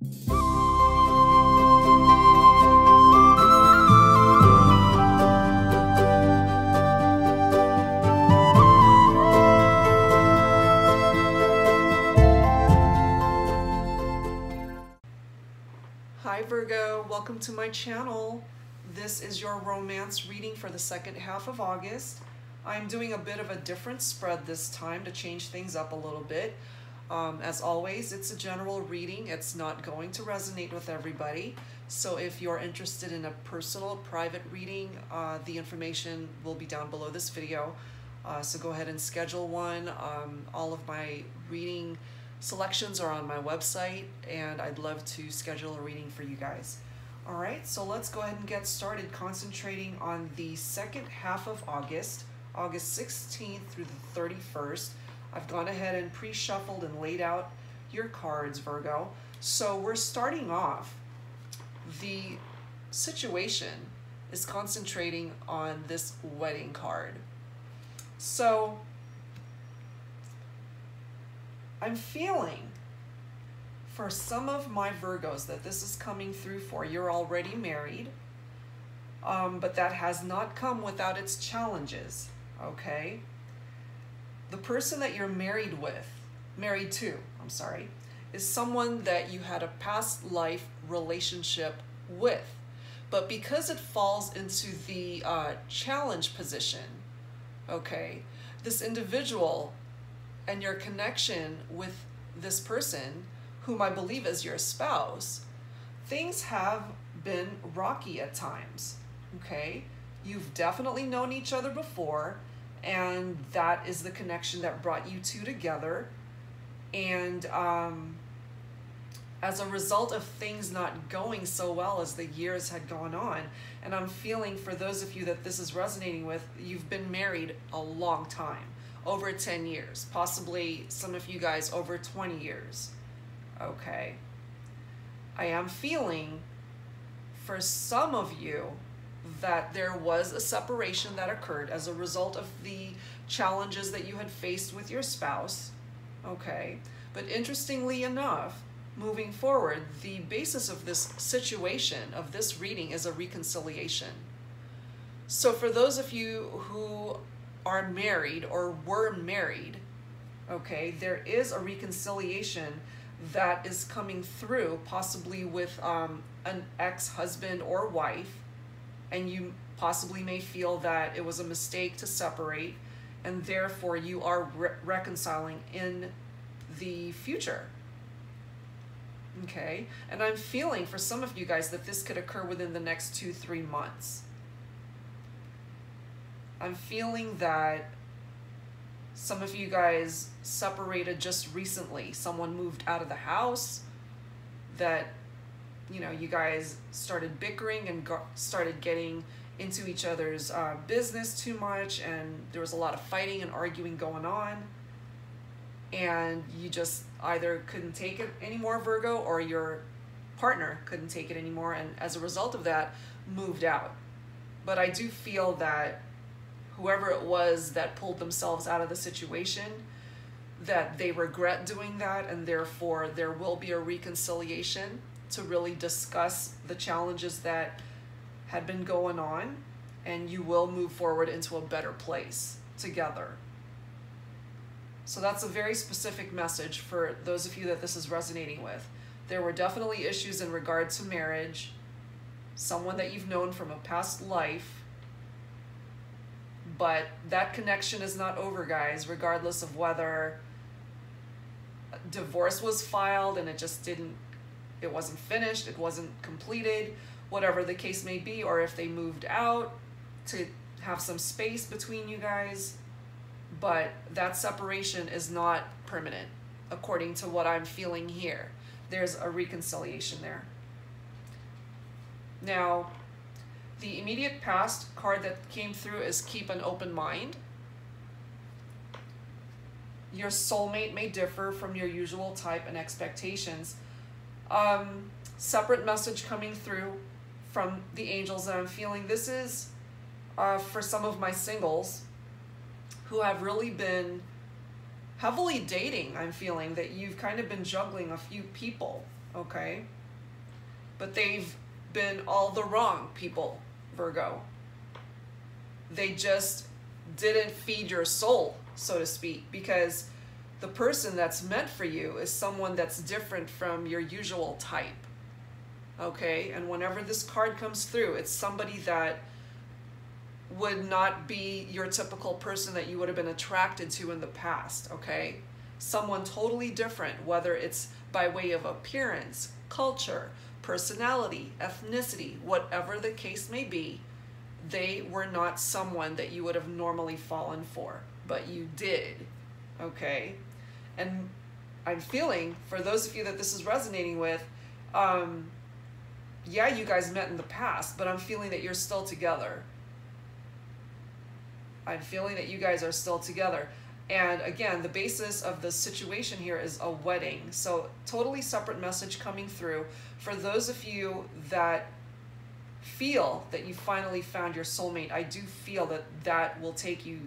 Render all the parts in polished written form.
Hi Virgo, welcome to my channel. This is your romance reading for the second half of August. I'm doing a bit of a different spread this time to change things up a little bit. As always, it's a general reading. It's not going to resonate with everybody. So if you're interested in a personal, private reading, the information will be down below this video. So go ahead and schedule one. All of my reading selections are on my website, and I'd love to schedule a reading for you guys. All right, so let's go ahead and get started concentrating on the second half of August, August 16th through the 31st. I've gone ahead and pre-shuffled and laid out your cards, Virgo. So we're starting off. The situation is concentrating on this wedding card. So I'm feeling for some of my Virgos that this is coming through for. You're already married, but that has not come without its challenges, okay? The person that you're married to, is someone that you had a past life relationship with. But because it falls into the challenge position, okay, this individual and your connection with this person, whom I believe is your spouse, things have been rocky at times, okay? You've definitely known each other before, and that is the connection that brought you two together. And as a result of things not going so well as the years had gone on, and I'm feeling for those of you that this is resonating with, you've been married a long time, over 10 years, possibly some of you guys over 20 years, okay? I am feeling for some of you that there was a separation that occurred as a result of the challenges that you had faced with your spouse, okay? But interestingly enough, moving forward, the basis of this situation, of this reading, is a reconciliation. So for those of you who are married or were married, okay, there is a reconciliation that is coming through, possibly with an ex-husband or wife, and you possibly may feel that it was a mistake to separate, and therefore you are reconciling in the future, okay? And I'm feeling for some of you guys that this could occur within the next 2-3 months. I'm feeling that some of you guys separated just recently. Someone moved out of the house, that, you know, you guys started bickering and started getting into each other's business too much, and there was a lot of fighting and arguing going on, and you just either couldn't take it anymore, Virgo, or your partner couldn't take it anymore, and as a result of that, moved out. But I do feel that whoever it was that pulled themselves out of the situation, that they regret doing that, and therefore there will be a reconciliation to really discuss the challenges that had been going on, and you will move forward into a better place together. So that's a very specific message for those of you that this is resonating with. There were definitely issues in regard to marriage, someone that you've known from a past life, but that connection is not over, guys, regardless of whether divorce was filed and it wasn't finished, it wasn't completed, whatever the case may be, or if they moved out to have some space between you guys. But that separation is not permanent, according to what I'm feeling here. There's a reconciliation there. Now, the immediate past card that came through is keep an open mind. Your soulmate may differ from your usual type and expectations. Separate message coming through from the angels that I'm feeling. This is for some of my singles who have really been heavily dating. I'm feeling that you've kind of been juggling a few people, okay? But they've been all the wrong people, Virgo. They just didn't feed your soul, so to speak, because the person that's meant for you is someone that's different from your usual type, okay? And whenever this card comes through, it's somebody that would not be your typical person that you would have been attracted to in the past, okay? Someone totally different, whether it's by way of appearance, culture, personality, ethnicity, whatever the case may be. They were not someone that you would have normally fallen for, but you did, okay? And I'm feeling, for those of you that this is resonating with, yeah, you guys met in the past, but I'm feeling that you're still together. I'm feeling that you guys are still together. And again, the basis of the situation here is a wedding. So totally separate message coming through. For those of you that feel that you finally found your soulmate, I do feel that that will take you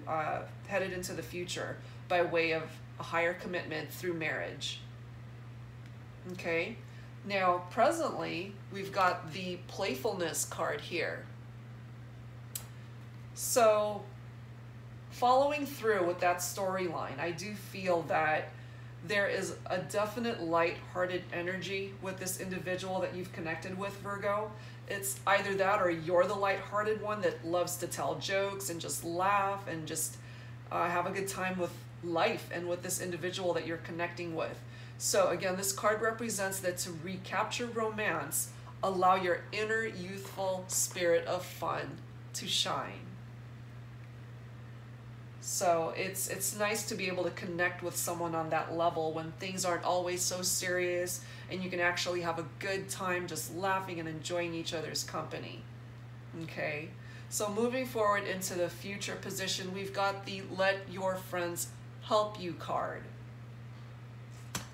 headed into the future by way of a higher commitment through marriage. Okay, now presently we've got the playfulness card here. So following through with that storyline, I do feel that there is a definite light-hearted energy with this individual that you've connected with, Virgo. It's either that or you're the light-hearted one that loves to tell jokes and just laugh and just have a good time with life and with this individual that you're connecting with. So again, this card represents that to recapture romance, allow your inner youthful spirit of fun to shine. So it's nice to be able to connect with someone on that level when things aren't always so serious and you can actually have a good time just laughing and enjoying each other's company. Okay, so moving forward into the future position, we've got the Let Your Friends Help You card.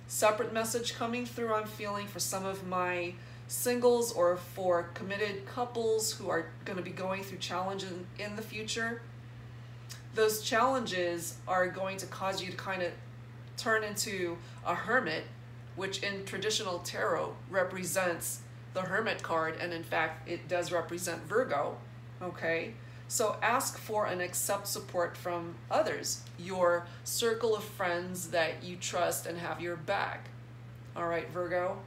Separate message coming through, I'm feeling, for some of my singles or for committed couples who are going to be going through challenges in the future. Those challenges are going to cause you to kind of turn into a hermit, which in traditional tarot represents the Hermit card, and in fact it does represent Virgo, okay? So ask for and accept support from others, your circle of friends that you trust and have your back. All right, Virgo?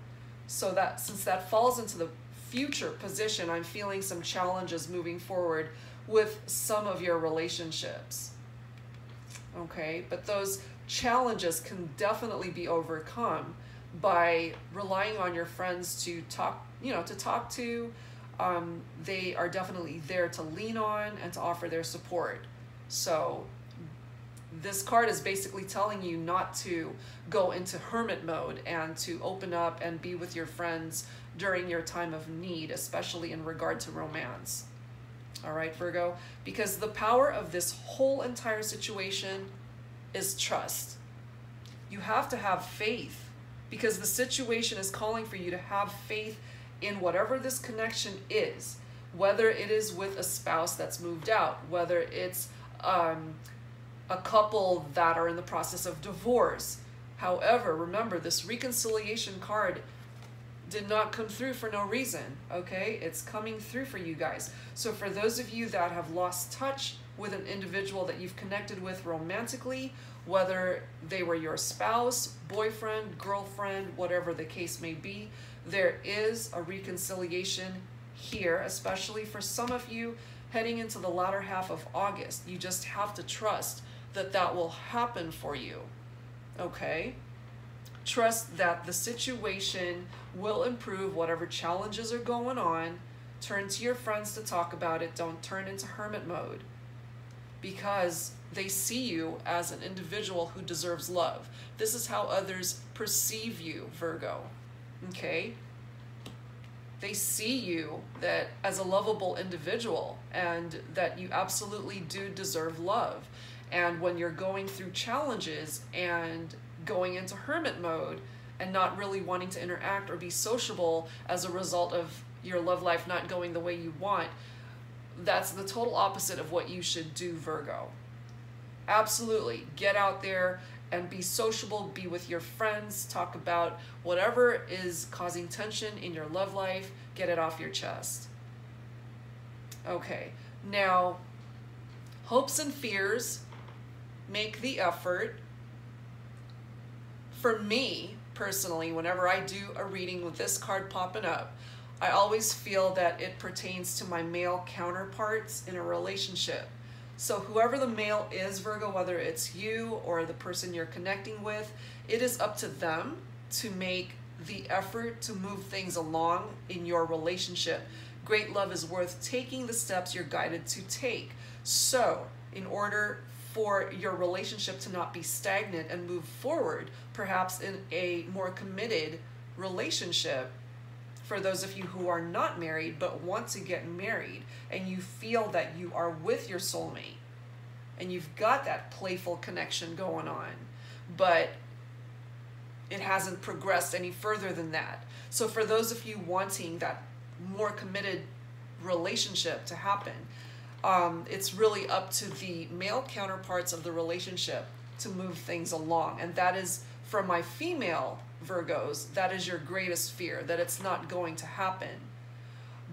So that since that falls into the future position, I'm feeling some challenges moving forward with some of your relationships. Okay, but those challenges can definitely be overcome by relying on your friends to talk, to talk to. They are definitely there to lean on and to offer their support. So this card is basically telling you not to go into hermit mode and to open up and be with your friends during your time of need, especially in regard to romance. All right, Virgo, because the power of this whole entire situation is trust. You have to have faith because the situation is calling for you to have faith in whatever this connection is, whether it is with a spouse that's moved out, whether it's a couple that are in the process of divorce. However, remember, this reconciliation card did not come through for no reason, okay? It's coming through for you guys. So for those of you that have lost touch with an individual that you've connected with romantically, whether they were your spouse, boyfriend, girlfriend, whatever the case may be, there is a reconciliation here, especially for some of you heading into the latter half of August. You just have to trust that that will happen for you, okay? Trust that the situation will improve, whatever challenges are going on. Turn to your friends to talk about it. Don't turn into hermit mode because they see you as an individual who deserves love. This is how others perceive you, Virgo, okay? They see you that as a lovable individual and that you absolutely do deserve love. And when you're going through challenges and going into hermit mode and not really wanting to interact or be sociable as a result of your love life not going the way you want, that's the total opposite of what you should do, Virgo. Absolutely. Get out there and be sociable, be with your friends, talk about whatever is causing tension in your love life, get it off your chest. Okay, now, hopes and fears, make the effort. For me, personally, whenever I do a reading with this card popping up, I always feel that it pertains to my male counterparts in a relationship. So whoever the male is, Virgo, whether it's you or the person you're connecting with, it is up to them to make the effort to move things along in your relationship. Great love is worth taking the steps you're guided to take. So in order for your relationship to not be stagnant and move forward, perhaps in a more committed relationship, for those of you who are not married but want to get married, and you feel that you are with your soulmate and you've got that playful connection going on, but it hasn't progressed any further than that. So for those of you wanting that more committed relationship to happen, it's really up to the male counterparts of the relationship to move things along. And that is, for my female Virgos, that is your greatest fear, that it's not going to happen.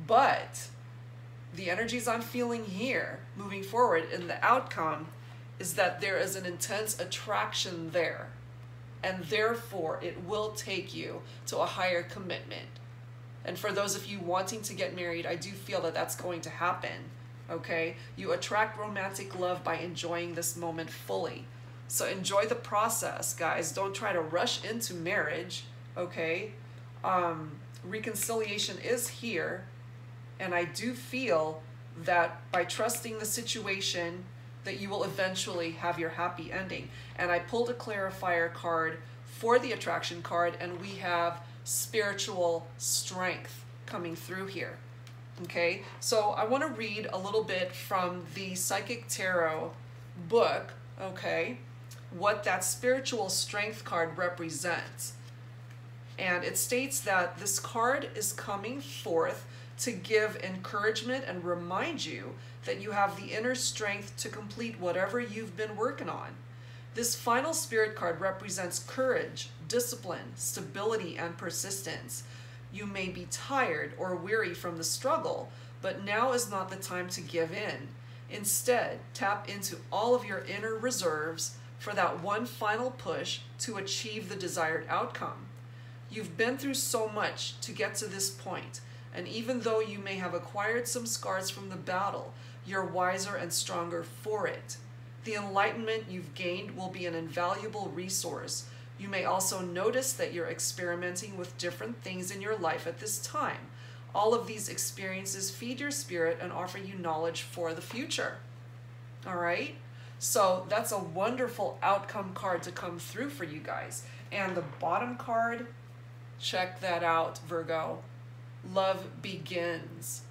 But the energies I'm feeling here moving forward in the outcome is that there is an intense attraction there, and therefore it will take you to a higher commitment. And for those of you wanting to get married, I do feel that that's going to happen. Okay, you attract romantic love by enjoying this moment fully. So enjoy the process, guys. Don't try to rush into marriage. Okay, reconciliation is here, and I do feel that by trusting the situation, that you will eventually have your happy ending. And I pulled a clarifier card for the attraction card, and we have spiritual strength coming through here. Okay, so I want to read a little bit from the Psychic Tarot book, okay, what that spiritual strength card represents. And it states that this card is coming forth to give encouragement and remind you that you have the inner strength to complete whatever you've been working on. This final spirit card represents courage, discipline, stability, and persistence. You may be tired or weary from the struggle, but now is not the time to give in. Instead, tap into all of your inner reserves for that one final push to achieve the desired outcome. You've been through so much to get to this point, and even though you may have acquired some scars from the battle, you're wiser and stronger for it. The enlightenment you've gained will be an invaluable resource. You may also notice that you're experimenting with different things in your life at this time. All of these experiences feed your spirit and offer you knowledge for the future. All right? So that's a wonderful outcome card to come through for you guys. And the bottom card, check that out, Virgo. Love begins.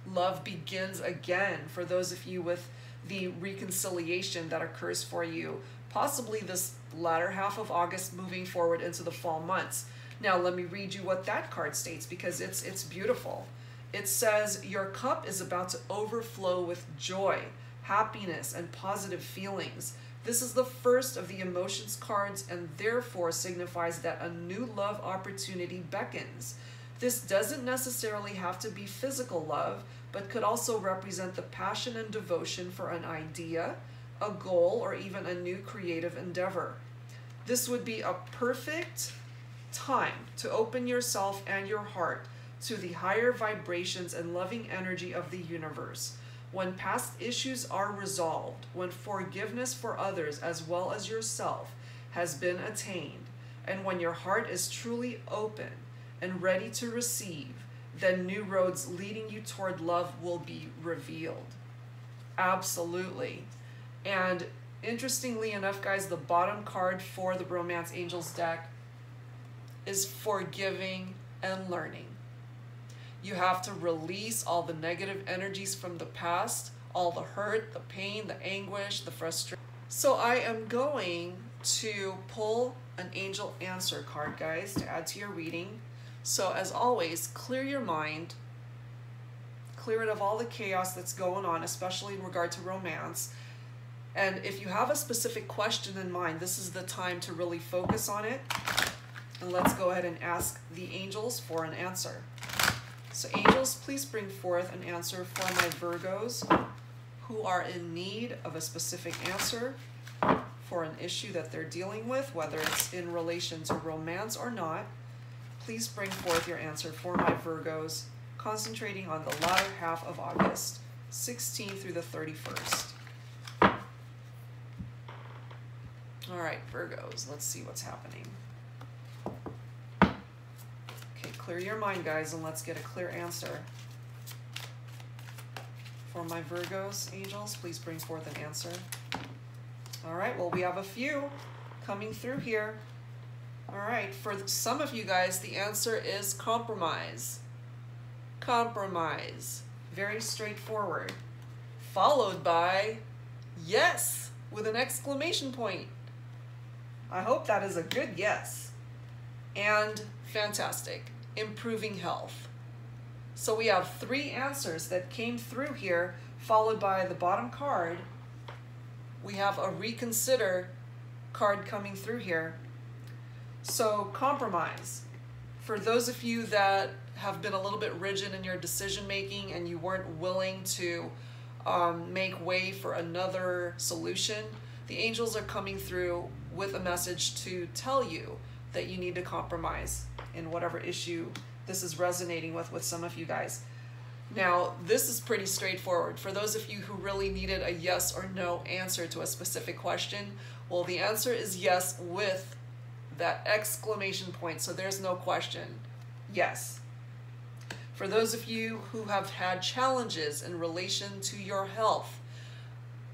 Love begins again for those of you with the reconciliation that occurs for you, possibly this latter half of August moving forward into the fall months. Now let me read you what that card states, because it's beautiful. It says, your cup is about to overflow with joy, happiness, and positive feelings. This is the first of the emotions cards, and therefore signifies that a new love opportunity beckons. This doesn't necessarily have to be physical love, but could also represent the passion and devotion for an idea, a goal, or even a new creative endeavor. This would be a perfect time to open yourself and your heart to the higher vibrations and loving energy of the universe. When past issues are resolved, when forgiveness for others as well as yourself has been attained, and when your heart is truly open and ready to receive, then new roads leading you toward love will be revealed. Absolutely. And interestingly enough, guys, the bottom card for the Romance Angels deck is forgiving and learning. You have to release all the negative energies from the past, all the hurt, the pain, the anguish, the frustration. So I am going to pull an angel answer card, guys, to add to your reading. So as always, clear your mind, clear it of all the chaos that's going on, especially in regard to romance, And if you have a specific question in mind, this is the time to really focus on it. And let's go ahead and ask the angels for an answer. So angels, please bring forth an answer for my Virgos who are in need of a specific answer for an issue that they're dealing with, whether it's in relation to romance or not. Please bring forth your answer for my Virgos, concentrating on the latter half of August, 16th through the 31st. All right, Virgos, let's see what's happening. Okay, clear your mind, guys, and let's get a clear answer. For my Virgos, angels, please bring forth an answer. All right, well, we have a few coming through here. All right, for some of you guys, the answer is compromise. Compromise. Very straightforward. Followed by yes, with an exclamation point. I hope that is a good yes. And fantastic. Improving health. So we have 3 answers that came through here, followed by the bottom card. We have a reconsider card coming through here. So compromise. For those of you that have been a little bit rigid in your decision making and you weren't willing to make way for another solution, the angels are coming through with a message to tell you that you need to compromise in whatever issue this is resonating with some of you guys. Now, this is pretty straightforward. For those of you who really needed a yes or no answer to a specific question, well, the answer is yes with that exclamation point, so there's no question. Yes. For those of you who have had challenges in relation to your health,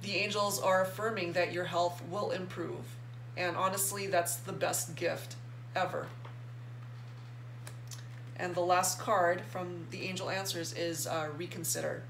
the angels are affirming that your health will improve. And honestly, that's the best gift ever. And the last card from the angel answers is reconsider.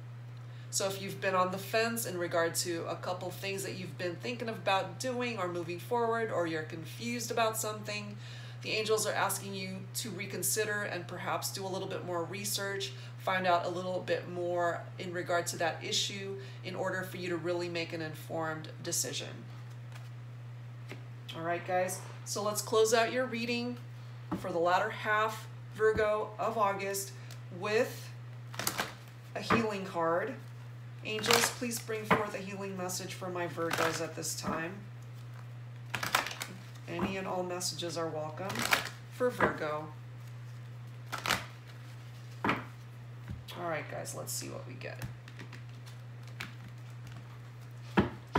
So if you've been on the fence in regard to a couple things that you've been thinking about doing or moving forward, or you're confused about something, the angels are asking you to reconsider and perhaps do a little bit more research, find out a little bit more in regard to that issue in order for you to really make an informed decision. All right, guys, so let's close out your reading for the latter half, Virgo, of August with a healing card. Angels, please bring forth a healing message for my Virgos at this time. Any and all messages are welcome for Virgo. All right, guys, let's see what we get.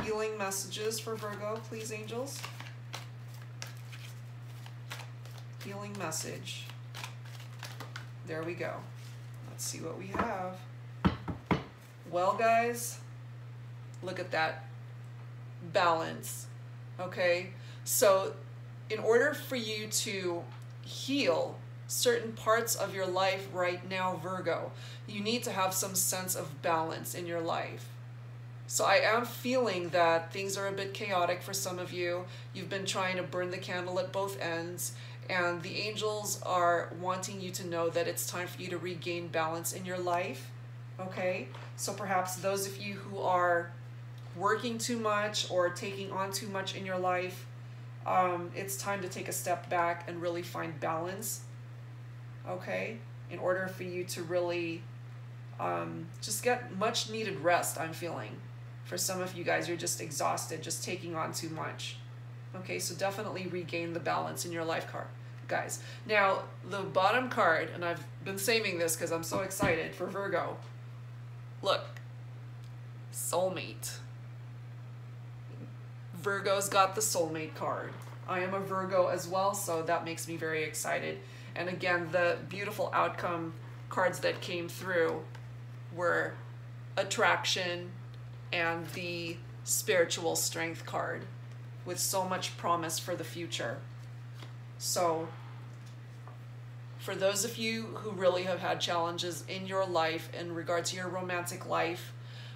Healing messages for Virgo, please, angels. Healing message. There we go. Let's see what we have. Well, guys, look at that balance, okay? So in order for you to heal certain parts of your life right now, Virgo, you need to have some sense of balance in your life. So I am feeling that things are a bit chaotic for some of you. You've been trying to burn the candle at both ends, and the angels are wanting you to know that it's time for you to regain balance in your life, okay? So perhaps those of you who are working too much or taking on too much in your life, it's time to take a step back and really find balance, okay? In order for you to really just get much needed rest, I'm feeling. For some of you guys, you're just exhausted, just taking on too much. Okay, so definitely regain the balance in your life card, guys. Now, the bottom card, and I've been saving this because I'm so excited for Virgo. Look, Soulmate. Virgo's got the Soulmate card. I am a Virgo as well, so that makes me very excited. And again, the beautiful outcome cards that came through were attraction and the spiritual strength card, with so much promise for the future. So for those of you who really have had challenges in your life in regard to your romantic life,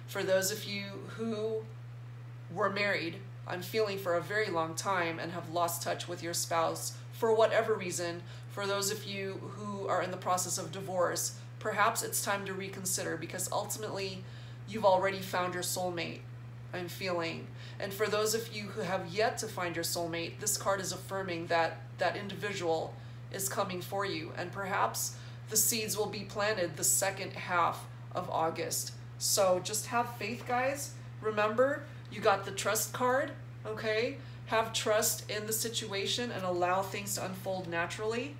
for those of you who were married, I'm feeling, for a very long time and have lost touch with your spouse for whatever reason, for those of you who are in the process of divorce, perhaps it's time to reconsider, because ultimately you've already found your soulmate. I'm feeling. And for those of you who have yet to find your soulmate, this card is affirming that that individual is coming for you. And perhaps the seeds will be planted the second half of August. So just have faith, guys. Remember, you got the trust card, okay? Have trust in the situation and allow things to unfold naturally.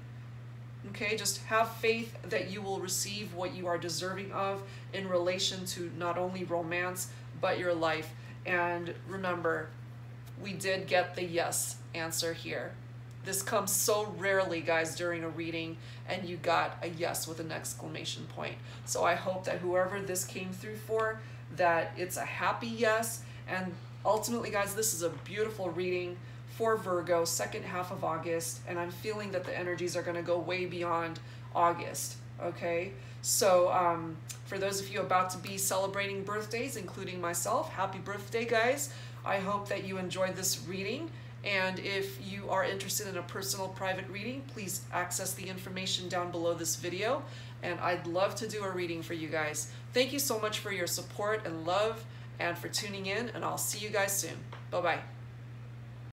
Okay, just have faith that you will receive what you are deserving of in relation to not only romance, but your life. And remember, we did get the yes answer here. This comes so rarely, guys, during a reading, and you got a yes with an exclamation point. So I hope that whoever this came through for, that it's a happy yes. And ultimately, guys, this is a beautiful reading for Virgo, second half of August, and I'm feeling that the energies are going to go way beyond August, okay? So for those of you about to be celebrating birthdays, including myself, happy birthday, guys. I hope that you enjoyed this reading, and if you are interested in a personal private reading, please access the information down below this video, and I'd love to do a reading for you guys. Thank you so much for your support and love and for tuning in, and I'll see you guys soon. Bye-bye.